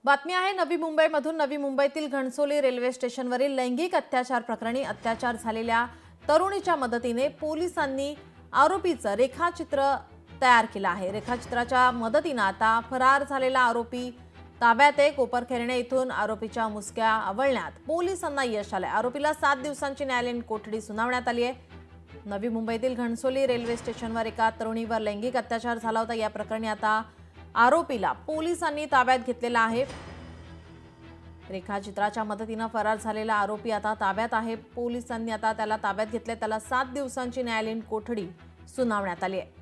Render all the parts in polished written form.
बातमी आहे नवी मुंबईमधून। नवी मुंबईतील घणसोली रेल्वे स्टेशनवरील लैंगिक अत्याचार प्रकरणी अत्याचार झालेल्या तरुणीच्या मदतीने पोलिसांनी आरोपीचं रेखाचित्र तयार केलं आहे। रेखाचित्राच्या मदतीने आता फरार झालेला आरोपी ताब्यात आहे। कोपरखैरणे इथून आरोपीच्या मुसक्या आवळण्यात पोलिसांना यश आले। आरोपीला 7 दिवसांची न्यायालयीन कोठडी सुनावण्यात आली आहे। नवी मुंबईतील घणसोली रेल्वे स्टेशनवर एका तरुणीवर लैंगिक अत्याचार झाला होता। या प्रकरणी आता आरोपीला पोलिसांनी ताब्यात घेतलेला आहे। रेखाचित्राच्या मदतीने फरार झालेला आरोपी आता ताब्यात आहे। पोलिसांनी आता त्याला ताब्यात घेतले। त्याला 7 दिवसांची न्यायालयीन कोठडी सुनावण्यात आली आहे।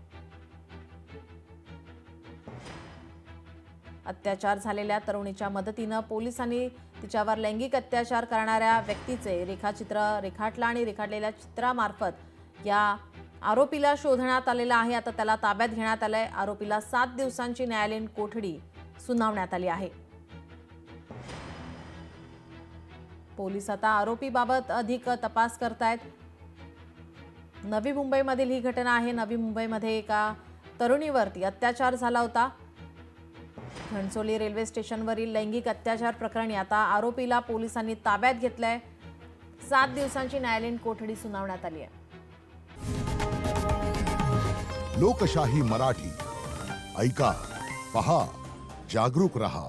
अत्याचार झालेल्या तरुणीच्या मदतीने पोलिसांनी तिच्यावर लैंगिक अत्याचार करणाऱ्या व्यक्तीचे रेखाचित्र रेखाटलं आणि रेखाटलेल्या चित्रामार्फत या आरोपीला शोधण्यात आलेला आहे। आता त्याला ताब्यात घेण्यात आलंय। आरोपीला 7 दिवसांची न्यायालयीन कोठडी सुनावण्यात आली आहे। पोलीस आता आरोपीबाबत अधिक तपास करतायत। नवी मुंबईमधील ही घटना आहे। नवी मुंबईमध्ये एका तरुणीवरती अत्याचार झाला होता। घणसोली रेल्वे स्टेशनवरील लैंगिक अत्याचार प्रकरणी आता आरोपीला पोलिसांनी ताब्यात घेतलंय। 7 दिवसांची न्यायालयीन कोठडी सुनावण्यात आली आहे। लोकशाही मराठी ऐका, पहा, जागरूक रहा।